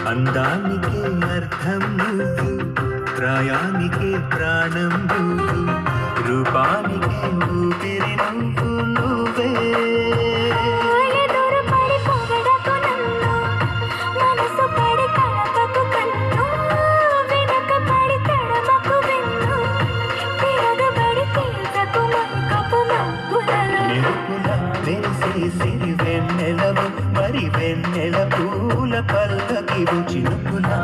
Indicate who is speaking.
Speaker 1: అందానికే అర్థం నువ్వు, ప్రాయానికే ప్రాణం నువ్వు, రూపానికే ఊపిరి నువ్వు నువ్వే. సిరి వెన్నెలవు మరి వెన్నెల పూల పల్లకి చినుకులా